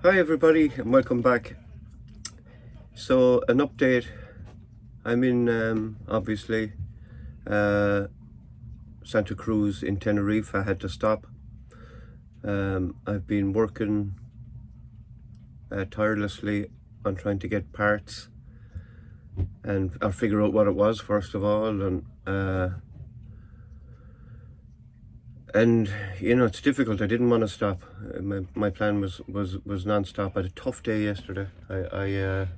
Hi everybody and welcome back. So an update. I'm in obviously Santa Cruz in Tenerife. I had to stop. I've been working tirelessly on trying to get parts and I'll figure out what it was first of all, and you know, it's difficult. I didn't want to stop. My plan was non-stop. I had a tough day yesterday. I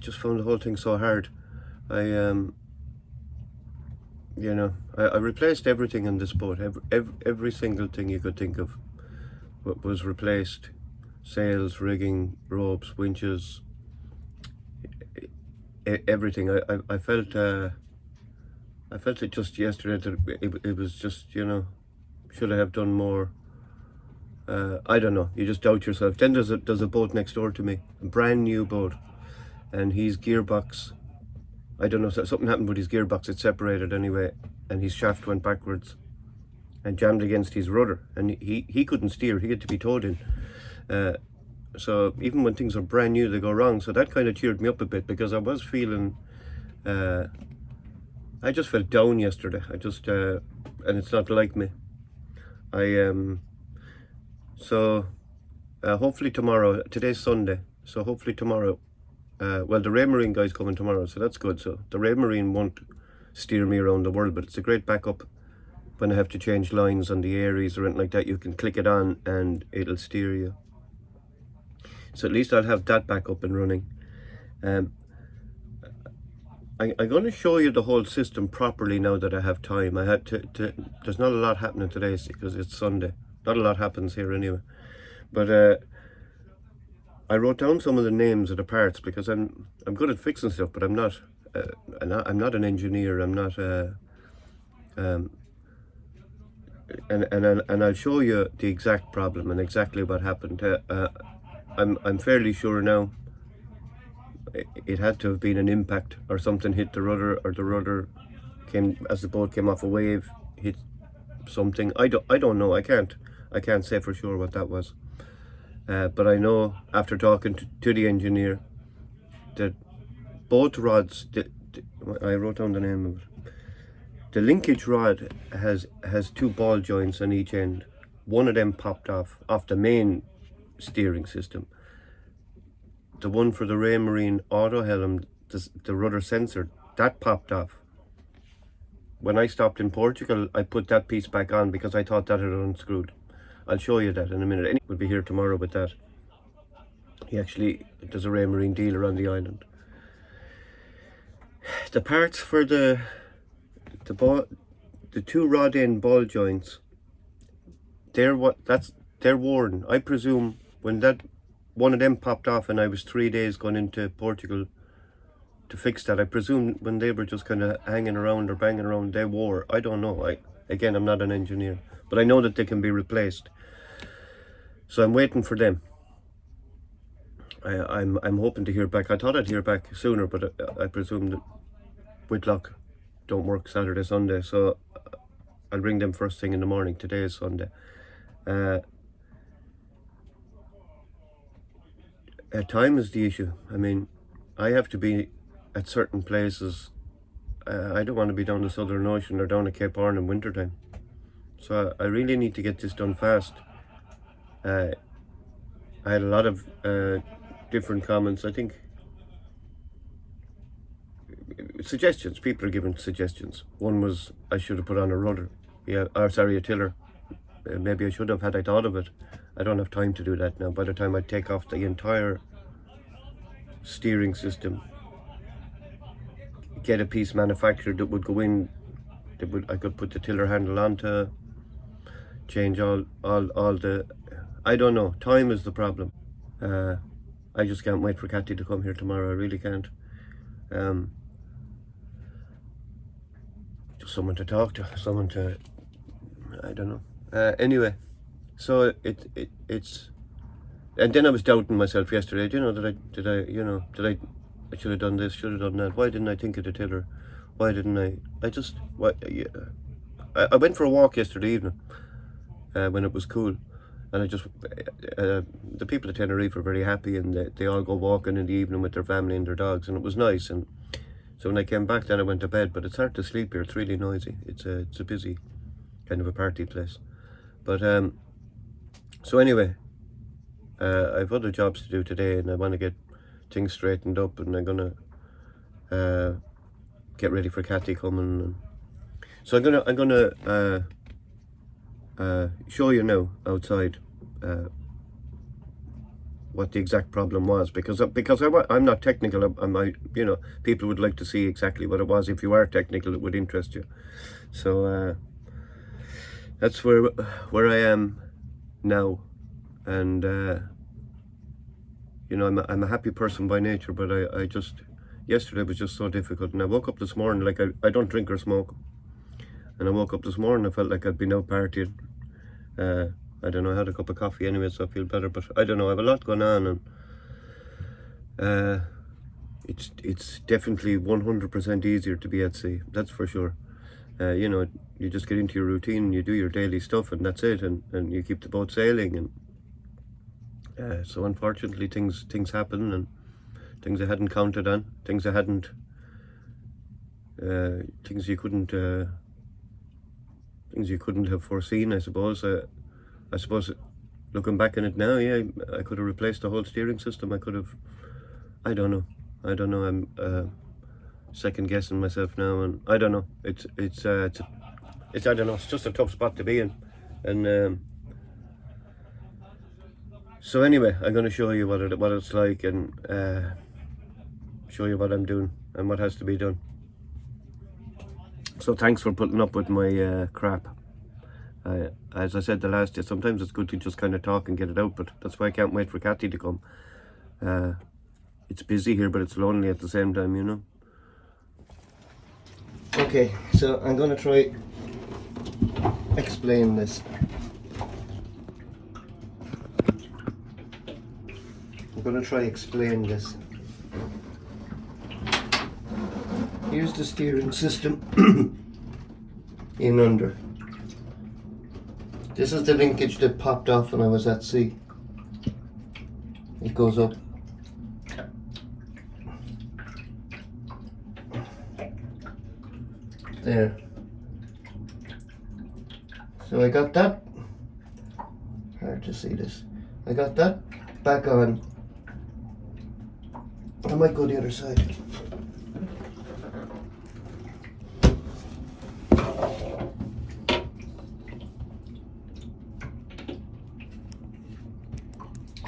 just found the whole thing so hard. I I replaced everything in this boat. Every single thing you could think of was replaced. Sails, rigging, ropes, winches, everything. I felt it just yesterday that it was just, should I have done more? I don't know. You just doubt yourself. Then there's a boat next door to me, a brand new boat, and his gearbox. I don't know. Something happened with his gearbox. It separated anyway, and his shaft went backwards and jammed against his rudder, and he couldn't steer. He had to be towed in. So even when things are brand new, they go wrong. So that kind of cheered me up a bit because I was feeling. I just felt down yesterday. And it's not like me. So hopefully tomorrow. Today's Sunday, so hopefully tomorrow. Well, the Raymarine guy's coming tomorrow, so that's good. So the Raymarine won't steer me around the world, but it's a great backup when I have to change lines on the Aries or anything like that. You can click it on and it'll steer you. So at least I'll have that back up and running. I'm going to show you the whole system properly now that I have time. I had to there's not a lot happening today because it's Sunday. Not a lot happens here anyway. But I wrote down some of the names of the parts because I'm good at fixing stuff, but I'm not an engineer. I'm not and I'll show you the exact problem and exactly what happened. I'm fairly sure now it had to have been an impact or something hit the rudder, or the rudder came as the boat came off a wave, hit something. I don't know. I can't say for sure what that was. But I know after talking to the engineer that both rods, I wrote down the name of it. The linkage rod has two ball joints on each end. One of them popped off the main steering system. The one for the Raymarine auto helm, the rudder sensor, that popped off. When I stopped in Portugal, I put that piece back on because I thought that had unscrewed. I'll show you that in a minute. We'll be here tomorrow with that. There's a Raymarine dealer on the island. The parts for the two rod end ball joints, they're worn. I presume when that one of them popped off and I was 3 days going into Portugal to fix that, I presume when they were just kind of hanging around or banging around, they wore. I don't know. Again, I'm not an engineer, but I know that they can be replaced. So I'm waiting for them. I'm hoping to hear back. I thought I'd hear back sooner, but I presume that Whitlock don't work Saturday, Sunday, so I'll ring them first thing in the morning. Today is Sunday. Time is the issue. I mean, I have to be at certain places. I don't want to be down the Southern Ocean or down at Cape Horn in wintertime. So I really need to get this done fast. I had a lot of different comments. I think suggestions. People are giving suggestions. One was I should have put on a rudder. A tiller. Maybe I should have, had I thought of it. I don't have time to do that now. By the time I take off the entire steering system, get a piece manufactured that would go in, I could put the tiller handle onto, change all the, I don't know. Time is the problem. I just can't wait for Cathy to come here tomorrow. I really can't. Just someone to talk to, I don't know. Anyway, so it's, and then I was doubting myself yesterday. I should have done this, should have done that. Why didn't I think of the tiller? Why didn't I? I went for a walk yesterday evening when it was cool, And I just, the people at Tenerife are very happy, and they all go walking in the evening with their family and their dogs, and it was nice. And so when I came back, then I went to bed. But it's hard to sleep here. It's really noisy. It's a busy kind of a party place. But so anyway, I have other jobs to do today, and I want to get things straightened up, and I'm gonna get ready for Cathy coming. And so I'm gonna show you now outside what the exact problem was, because I'm not technical. You know, people would like to see exactly what it was. If you are technical, it would interest you. So that's where I am now, and you know, I'm a happy person by nature, but I just, yesterday was just so difficult. And I woke up this morning, like I don't drink or smoke, and I woke up this morning, I felt like I'd been out partying. I don't know, I had a cup of coffee anyway, so I feel better. But I don't know, I have a lot going on, and it's definitely 100% easier to be at sea, that's for sure. You know, you just get into your routine and you do your daily stuff, and that's it, and you keep the boat sailing. And so unfortunately things happen, and things I hadn't counted on, things I hadn't, things you couldn't have foreseen, I suppose. I suppose looking back on it now, yeah, I could have replaced the whole steering system. I could have, I don't know. I'm second guessing myself now, and I don't know. It's I don't know. It's just a tough spot to be in, and so anyway, I'm going to show you what it's like, and show you what I'm doing and what has to be done. So thanks for putting up with my crap. As I said the last day, sometimes it's good to just kind of talk and get it out, but that's why I can't wait for Cathy to come. It's busy here, but it's lonely at the same time, you know. Okay, so I'm going to try explain this. Here's the steering system in under. This is the linkage that popped off when I was at sea. It goes up. There. So I got that. Hard to see this. I got that back on. I might go the other side.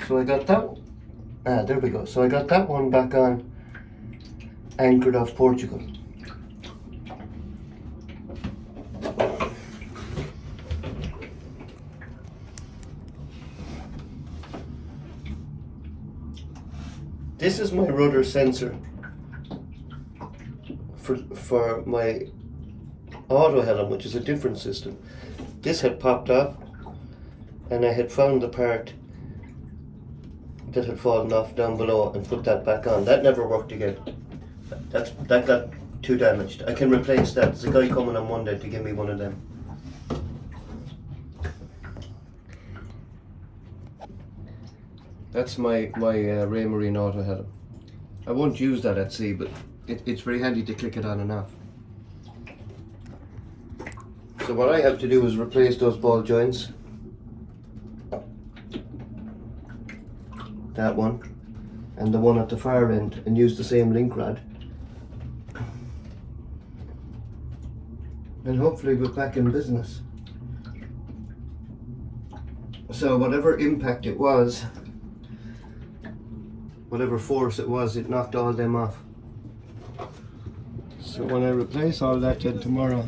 So I got that, there we go. So I got that one back on, anchored off Portugal. This is my rudder sensor for my auto helm, which is a different system. This had popped off, and I had found the part that had fallen off down below and put that back on. That never worked again. That got too damaged. I can replace that. There's a guy coming on Monday to give me one of them. That's my Raymarine auto helm. I won't use that at sea, but it's very handy to click it on and off. So what I have to do is replace those ball joints. That one and the one at the far end, and use the same link rod, and hopefully we're back in business. So whatever impact it was, whatever force it was, it knocked all them off. So when I replace all that then tomorrow,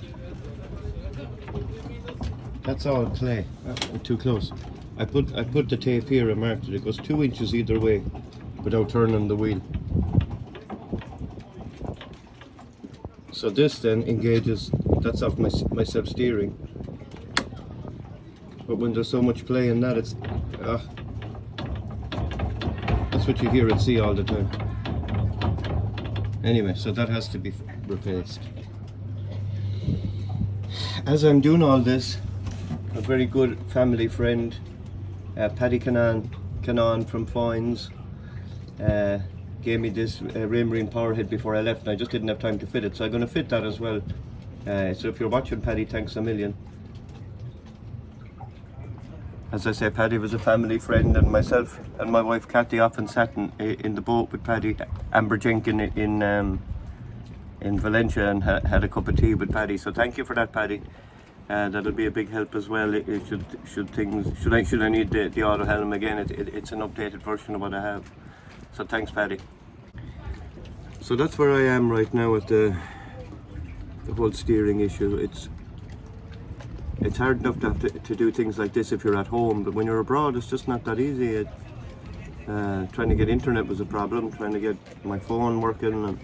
that's all clay. Too close. I put the tape here and marked it. It goes 2 inches either way without turning the wheel. So this then engages, that's off my self-steering. But when there's so much play in that, it's that's what you hear at sea all the time. Anyway, so that has to be replaced. As I'm doing all this, a very good family friend Paddy Canan from Foynes gave me this Raymarine powerhead before I left, and I just didn't have time to fit it, so I'm going to fit that as well. So if you're watching, Paddy, thanks a million. As I say, Paddy was a family friend, and myself and my wife Kathy often sat in the boat with Paddy, Amber Jenkin in Valencia, and had a cup of tea with Paddy. So thank you for that, Paddy. That'll be a big help as well. Should I need the auto helm again? It's an updated version of what I have. So thanks, Paddy. So that's where I am right now with the whole steering issue. It's hard enough to do things like this if you're at home, but when you're abroad, it's just not that easy. Trying to get internet was a problem. Trying to get my phone working. And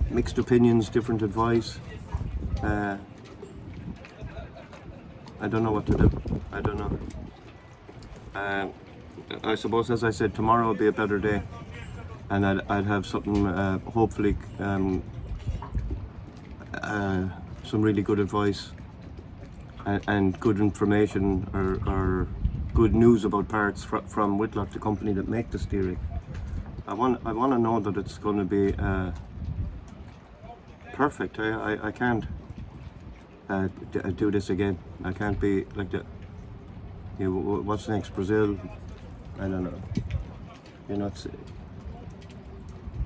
mixed opinions, different advice. I don't know what to do. I don't know. I suppose, as I said, tomorrow will be a better day, and I'd have something, hopefully, some really good advice and good information or good news about parts from Whitlock, the company that make the steering. I want to know that it's going to be perfect. I can't do this again. I can't be like that. You know, what's next? Brazil? I don't know. You know,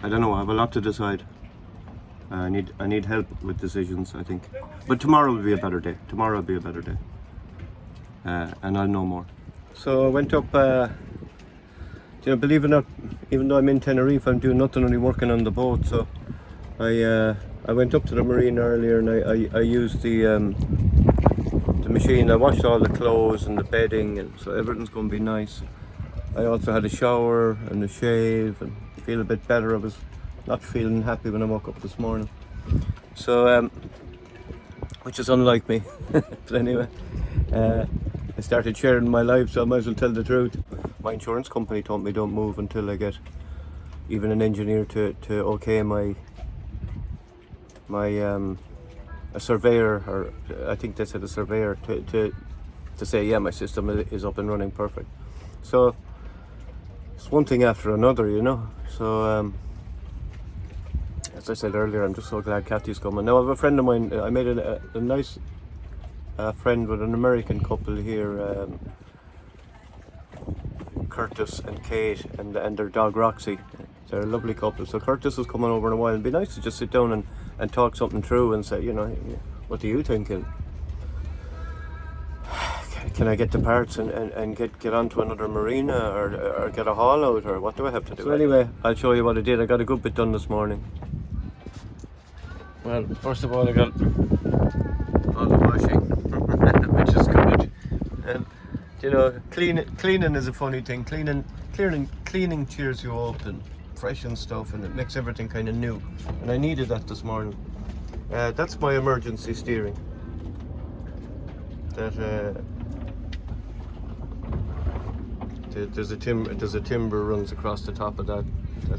I don't know. I have a lot to decide. I need help with decisions, I think. But tomorrow will be a better day. Tomorrow will be a better day, and I'll know more. So I went up. You know, believe it or not, even though I'm in Tenerife, I'm doing nothing, only working on the boat. So I went up to the marina earlier, and I used the machine. I washed all the clothes and the bedding, and so everything's going to be nice. I also had a shower and a shave and feel a bit better. I was not feeling happy when I woke up this morning. So, which is unlike me. But anyway, I started sharing my life, so I might as well tell the truth. My insurance company told me don't move until I get even an engineer to okay a surveyor, or I think they said a surveyor, to say, yeah, my system is up and running perfect. So it's one thing after another, you know. So as I said earlier, I'm just so glad Kathy's coming. Now I have a friend of mine. I made a nice friend with an American couple here, Curtis and Kate, and their dog Roxy. They're a lovely couple. So Curtis is coming over in a while. It'd be nice to just sit down and talk something through and say, you know, what do you think? And can I get the parts and get onto another marina or get a haul out, or what do I have to do? So anyway, I'll show you what I did. I got a good bit done this morning. Well, first of all, I got all the washing, which is good. And you know, cleaning is a funny thing. Cleaning cheers you up and freshens stuff, and it makes everything kind of new. And I needed that this morning. That's my emergency steering. There's a timber runs across the top of that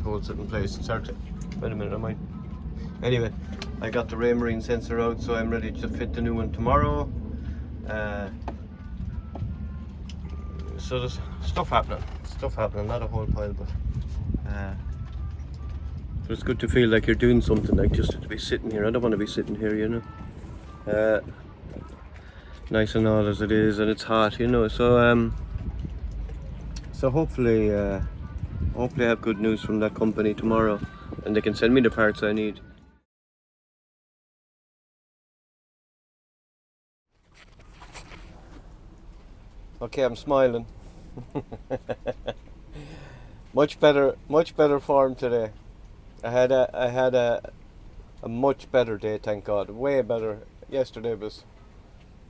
holds it in place. It's hard to, wait a minute, I might. Anyway, I got the Raymarine sensor out, so I'm ready to fit the new one tomorrow. So there's stuff happening, not a whole pile, but so it's good to feel like you're doing something, like just to be sitting here. I don't want to be sitting here, you know. Nice and all as it is, and it's hot, you know. So so hopefully I have good news from that company tomorrow, and they can send me the parts I need. Okay, I'm smiling. much better form today. I had a much better day, thank God. Way better. Yesterday was,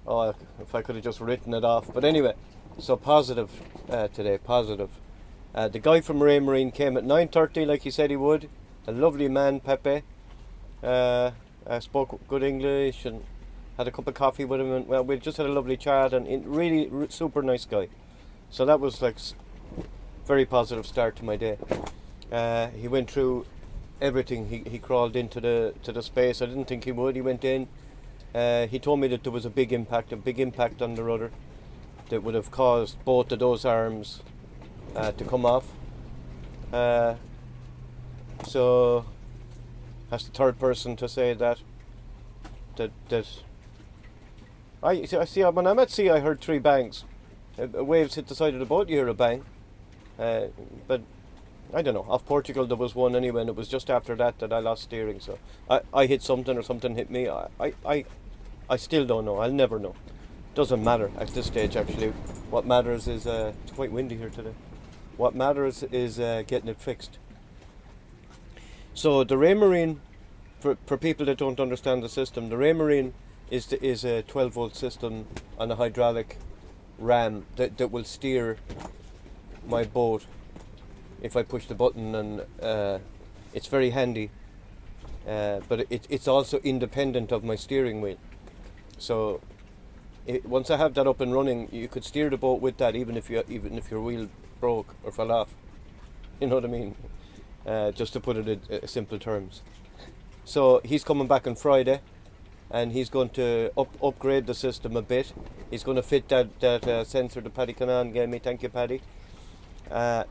oh, if I could have just written it off. But anyway, so positive today, positive. The guy from Raymarine came at 9:30 like he said he would. A lovely man, Pepe. Spoke good English and had a cup of coffee with him, and well, we just had a lovely chat, and really super nice guy. So that was like very positive start to my day. He went through everything. He crawled into the space. I didn't think he would. He went in. He told me that there was a big impact on the rudder. that would have caused both of those arms to come off. So that's the third person to say that I see when I'm at sea I heard 3 bangs. Waves hit the side of the boat, you hear a bang. But I don't know, off Portugal there was one anyway, and it was just after that I lost steering, so I hit something or something hit me. I still don't know, I'll never know. Doesn't matter at this stage actually. What matters is, it's quite windy here today. What matters is getting it fixed. So the Raymarine, for people that don't understand the system, the Raymarine is a 12 volt system on a hydraulic ram that will steer my boat if I push the button, and it's very handy, but it's also independent of my steering wheel. So once I have that up and running, you could steer the boat with that even if your wheel broke or fell off. You know what I mean? Just to put it in simple terms. So he's coming back on Friday, and he's going to upgrade the system a bit. He's going to fit that sensor that Paddy Canan gave me. Thank you, Paddy. Or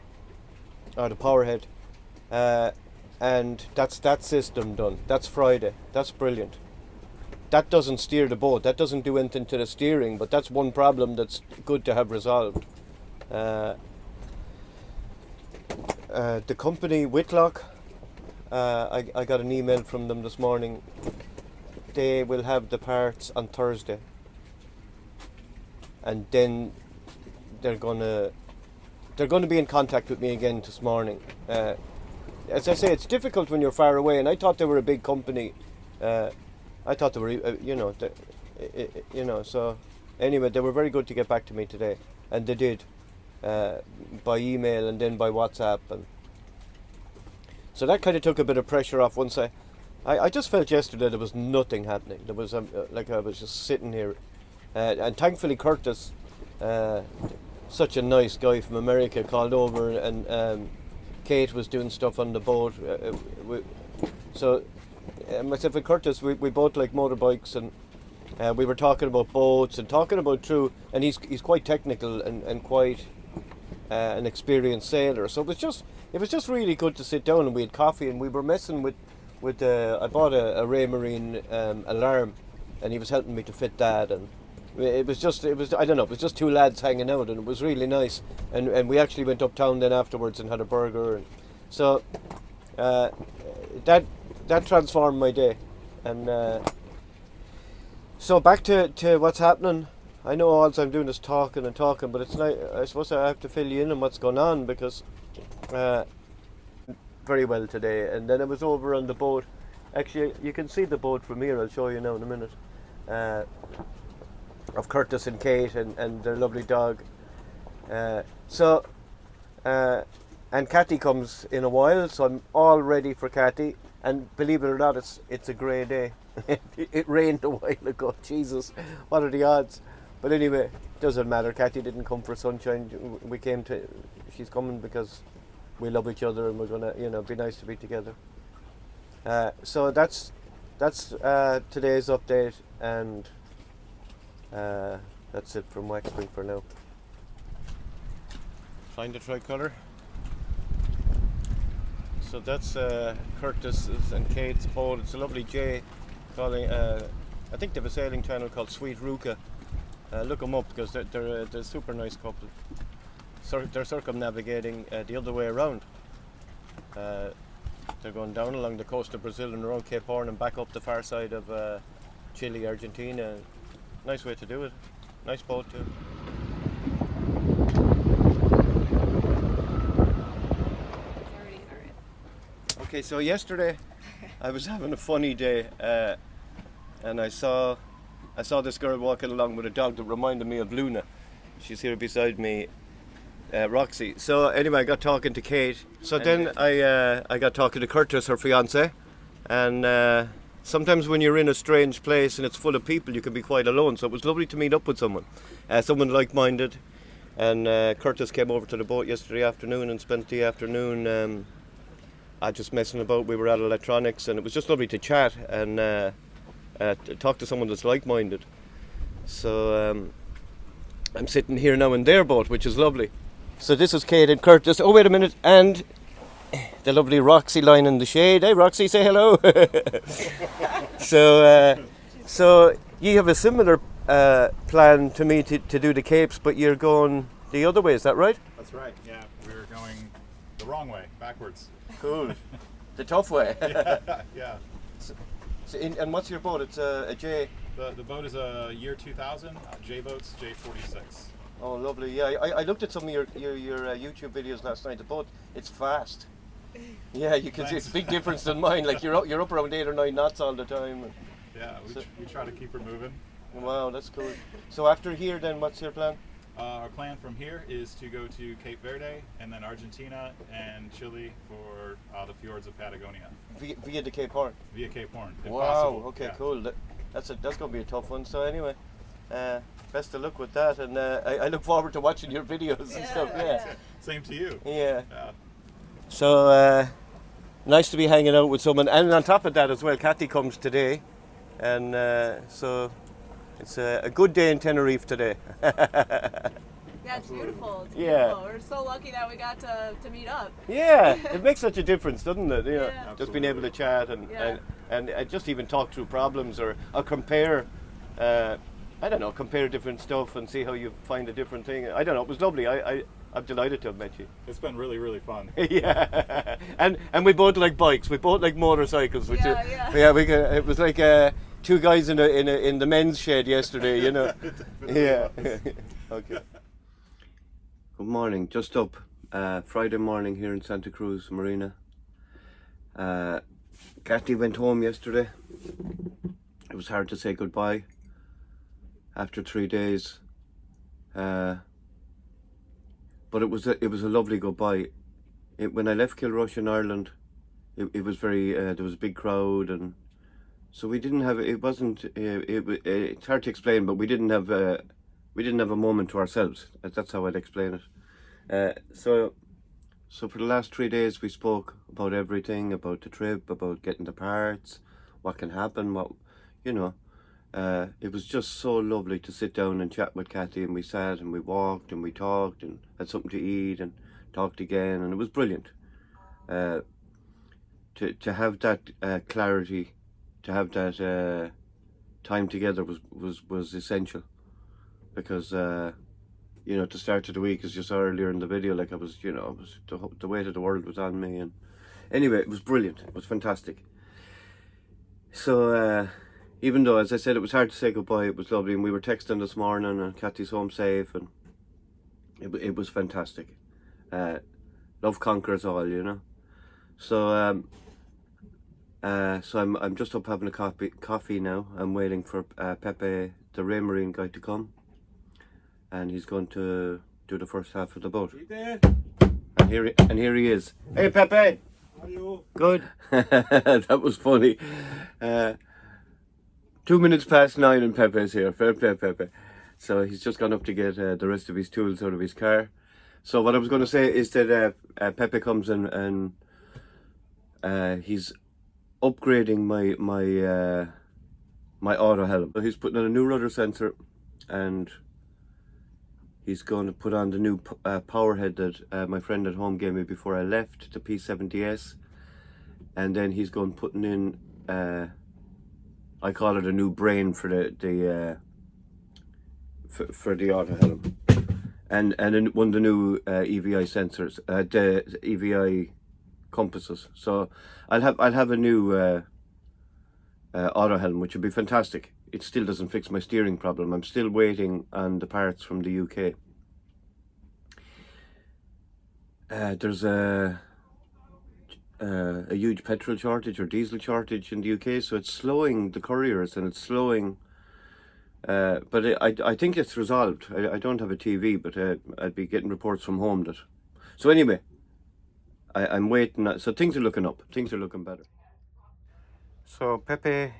the power head. And that's that system done. That's Friday. That's brilliant. That doesn't steer the boat. That doesn't do anything to the steering, but that's one problem that's good to have resolved. The company Whitlock, I got an email from them this morning. They will have the parts on Thursday, and then they're gonna be in contact with me again this morning. As I say, it's difficult when you're far away, and I thought they were a big company. I thought they were, so anyway, they were very good to get back to me today, and they did, by email and then by WhatsApp, and so that kind of took a bit of pressure off. Once I just felt yesterday there was nothing happening. There was like I was just sitting here, and thankfully Curtis, such a nice guy from America, called over, and Kate was doing stuff on the boat. So myself and Curtis, we both like motorbikes, and we were talking about boats and talking about and he's quite technical and quite an experienced sailor. So it was just really good to sit down, and we had coffee, and we were messing with I bought a Raymarine alarm, and he was helping me to fit that, and it was just 2 lads hanging out, and it was really nice, and we actually went uptown then afterwards and had a burger, and so that transformed my day. And so back to what's happening. I know all I'm doing is talking, but it's not. I suppose I have to fill you in on what's going on, because very well today. And then I was over on the boat. Actually, you can see the boat from here. I'll show you now in a minute. Of Curtis and Kate and their lovely dog. And Cathy comes in a while, so I'm all ready for Cathy. And believe it or not, it's a grey day. It rained a while ago. Jesus, what are the odds? But anyway, doesn't matter. Cathy didn't come for sunshine. She's coming because we love each other, and we're gonna, be nice to be together. So that's today's update, and that's it from Waxspring for now. Find the tricolour. So that's Curtis's and Kate's boat. It's a lovely J, calling. I think they have a sailing channel called Sweet Rooker. Look them up, because they're a super nice couple. They're circumnavigating the other way around. They're going down along the coast of Brazil and around Cape Horn and back up the far side of Chile, Argentina. Nice way to do it. Nice boat too. Okay, so yesterday I was having a funny day, and I saw this girl walking along with a dog that reminded me of Luna. She's here beside me, Roxy. So anyway, I got talking to Kate. So then I got talking to Curtis, her fiance, and sometimes when you're in a strange place and it's full of people, you can be quite alone. So it was lovely to meet up with someone like-minded. And Curtis came over to the boat yesterday afternoon and spent the afternoon just messing about. We were at electronics, and it was just lovely to chat and talk to someone that's like-minded. So I'm sitting here now in their boat, which is lovely. So this is Kate and Curtis. Oh, wait a minute. And the lovely Roxy lying in the shade. Hey, Roxy, say hello. So you have a similar plan to me to do the Capes, but you're going the other way, is that right? That's right, yeah. We're going the wrong way, backwards. Cool. The tough way. Yeah. And what's your boat? It's a J. The boat is a year 2000, J boats, J46. Oh, lovely. Yeah, I looked at some of your YouTube videos last night. The boat, it's fast. Yeah, you can see it's a big difference than mine. Like you're up around 8 or 9 knots all the time. Yeah, we try to keep her moving. Wow, that's cool. So after here, then what's your plan? Our plan from here is to go to Cape Verde and then Argentina and Chile for the fjords of Patagonia. Via the Cape Horn? Via Cape Horn, if wow, possible. Okay, yeah. Cool. That's going to be a tough one. So anyway, best of luck with that. And I look forward to watching your videos and stuff. Yeah. Same to you. Yeah. So nice to be hanging out with someone. And on top of that as well, Kathy comes today. And so it's a good day in Tenerife today. Yeah, it's beautiful. It's yeah. Beautiful. We're so lucky that we got to meet up. Yeah, it makes such a difference, doesn't it? Yeah. Just being able to chat and just even talk through problems or compare, compare different stuff and see how you find a different thing. I don't know, it was lovely. I'm delighted to have met you. It's been really, really fun. Yeah, and we both like bikes. We both like motorcycles. Which it was like two guys in the men's shed yesterday. You know. Yeah. Okay. Good morning. Just up. Friday morning here in Santa Cruz Marina. Kathy went home yesterday. It was hard to say goodbye after 3 days. But it was a lovely goodbye. When I left Kilrush in Ireland, it was very there was a big crowd, and so we didn't have it's hard to explain, but we didn't have a moment to ourselves. That's how I'd explain it. So for the last 3 days we spoke about everything, about the trip, about getting the parts, what can happen, it was just so lovely to sit down and chat with Kathy, and we sat and we walked and we talked and had something to eat and talked again, and it was brilliant. To have that clarity, to have that time together was essential, because the start of the week, as you saw earlier in the video, like the weight of the world was on me, and anyway, it was brilliant. It was fantastic. So even though, as I said, it was hard to say goodbye, it was lovely, and we were texting this morning, and Kathy's home safe, and it was fantastic. Love conquers all, So so I'm just up having a coffee now. I'm waiting for Pepe, the Raymarine guy, to come, and he's going to do the first half of the boat. And here he is. Hey, Pepe. How are you? Good. That was funny. 2 minutes past 9 and Pepe's here. Fair play, Pepe. So he's just gone up to get the rest of his tools out of his car. So what I was going to say is that Pepe comes in and he's upgrading my auto helm. So he's putting on a new rudder sensor, and he's going to put on the new power head that my friend at home gave me before I left, the P70S, and then he's going putting in I call it a new brain for the auto helm, and one of the new EVI sensors, the EVI compasses. So I'll have a new auto helm, which would be fantastic. It still doesn't fix my steering problem. I'm still waiting on the parts from the UK. There's a huge petrol shortage or diesel shortage in the UK, so it's slowing the couriers, and it's slowing. But I think it's resolved. I don't have a TV, but I'd be getting reports from home that. So anyway, I'm waiting. So things are looking up. Things are looking better. So Pepe,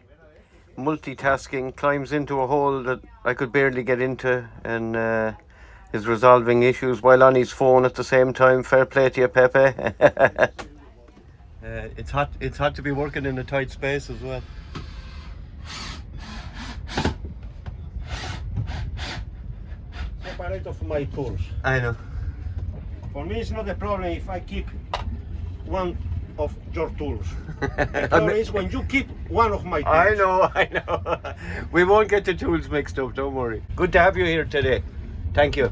multitasking, climbs into a hole that I could barely get into, and is resolving issues while on his phone at the same time. Fair play to you, Pepe. It's hot to be working in a tight space as well. separate of my tools. I know. For me, it's not a problem if I keep one of your tools. The problem is when you keep one of my tools. I know. We won't get the tools mixed up, don't worry. Good to have you here today. Thank you.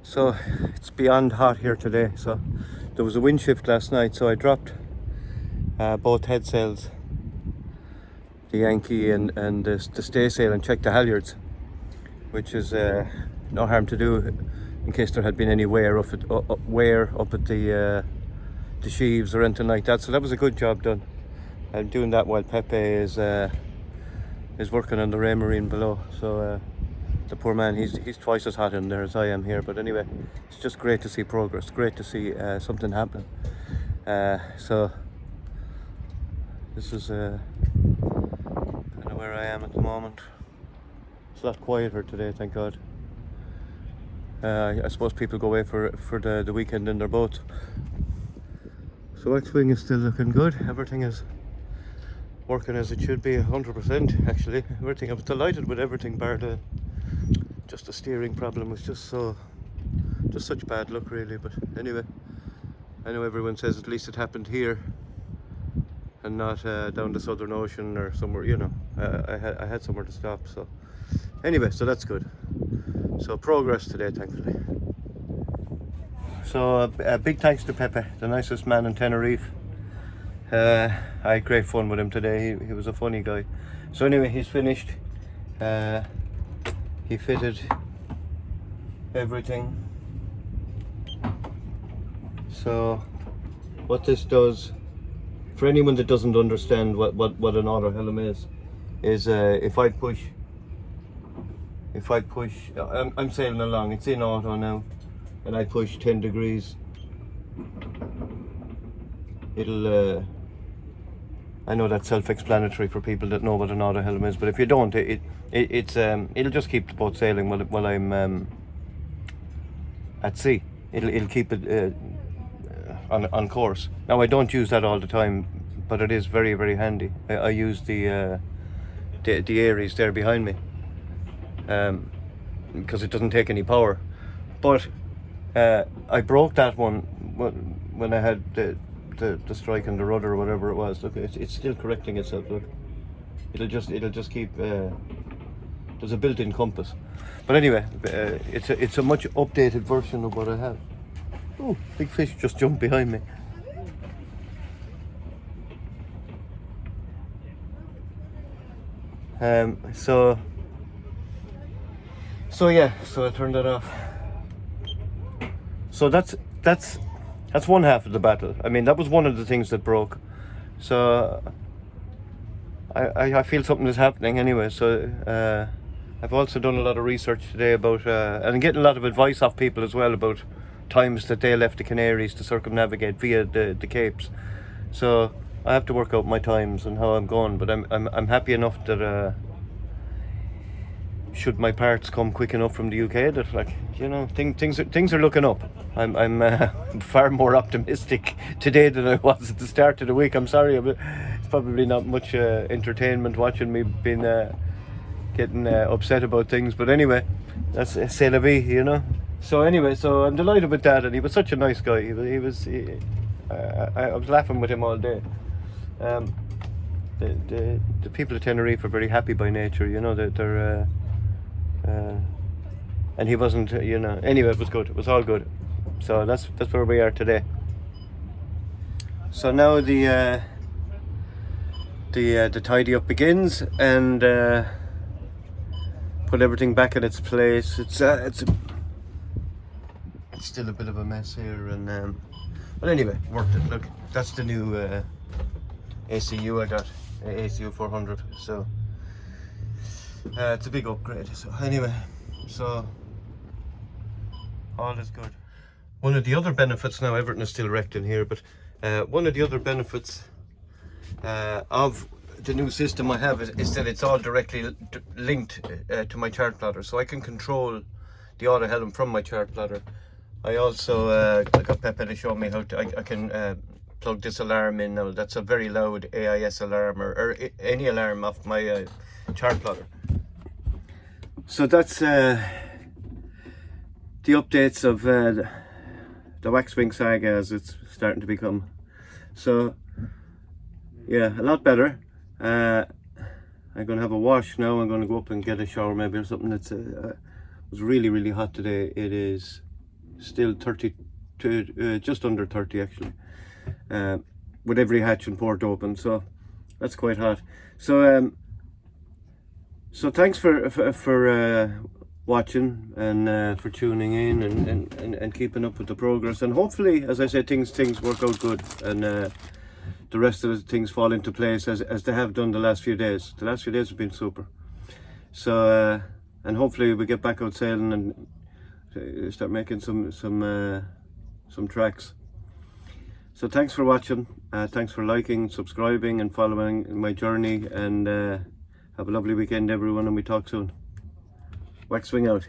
So it's beyond hot here today. So there was a wind shift last night, so I dropped both head sails, the Yankee and the staysail, and checked the halyards, which is no harm to do in case there had been any wear up at the sheaves or anything like that. So that was a good job done. I'm doing that while Pepe is working on the Raymarine below. So the poor man, he's twice as hot in there as I am here. But anyway, it's just great to see progress. Great to see something happen. So this is kind of where I am at the moment. It's a lot quieter today, thank God. I suppose people go away for the weekend in their boats. So X-Wing is still looking good. Everything is working as it should be, 100% actually. Everything, I was delighted with everything bar just the steering problem was just such bad luck really. But anyway, I know everyone says at least it happened here and not down the Southern Ocean or somewhere, you know. I had somewhere to stop, so anyway, so that's good. So progress today, thankfully. So a big thanks to Pepe, the nicest man in Tenerife. I had great fun with him today. He was a funny guy. So anyway, he's finished. He fitted everything. So what this does, for anyone that doesn't understand what an auto helm is if I push, I'm sailing along, it's in auto now, and I push 10 degrees, it'll, I know that's self-explanatory for people that know what an auto helm is, but if you don't, it'll just keep the boat sailing while I'm at sea. It'll keep it on course. Now I don't use that all the time, but it is very, very handy. I use the Aries there behind me, because it doesn't take any power. But I broke that one when I had the strike and the rudder or whatever it was. Look, it's still correcting itself. Look, it'll just keep. There's a built-in compass. But anyway, it's a much updated version of what I have. Oh, big fish just jumped behind me. So yeah, so I turned that off. So that's one half of the battle. I mean, that was one of the things that broke. So I feel something is happening anyway. So I've also done a lot of research today about, and I'm getting a lot of advice off people as well about times that they left the Canaries to circumnavigate via the Capes. So I have to work out my times and how I'm going. But I'm happy enough that should my parts come quick enough from the UK, that, like, you know, things are looking up. I'm far more optimistic today than I was at the start of the week. I'm sorry, it's probably not much entertainment watching me being getting upset about things, but anyway, that's c'est la vie, you know. So anyway, so I'm delighted with that, and he was such a nice guy. I was laughing with him all day. The people of Tenerife are very happy by nature, you know. They're and he wasn't, you know. Anyway, it was good. It was all good. So that's where we are today. So now the tidy up begins, and put everything back in its place. It's still a bit of a mess here, and but anyway, worth it. Look, that's the new ACU I got, ACU 400. So it's a big upgrade. So anyway, so all is good. One of the other benefits, now everything is still wrecked in here, but one of the other benefits of the new system I have is that it's all directly linked to my chart plotter, so I can control the auto helm from my chart plotter. I also I got Pepe to show me how to, I can plug this alarm in now. That's a very loud AIS alarm or any alarm off my chart plotter. So that's the updates of the waxwing saga as it's starting to become. So yeah, a lot better. I'm going to have a wash now. I'm going to go up and get a shower maybe or something. It was really hot today. It is still 32, just under 30 actually, with every hatch and port open, so that's quite hot. So so thanks for watching and for tuning in and keeping up with the progress, and hopefully, as I said, things work out good, and the rest of the things fall into place as they have done the last few days. The last few days have been super. So and hopefully we get back out sailing and start making some tracks. So thanks for watching, thanks for liking, subscribing and following my journey, and have a lovely weekend everyone, and we talk soon. Waxwing out.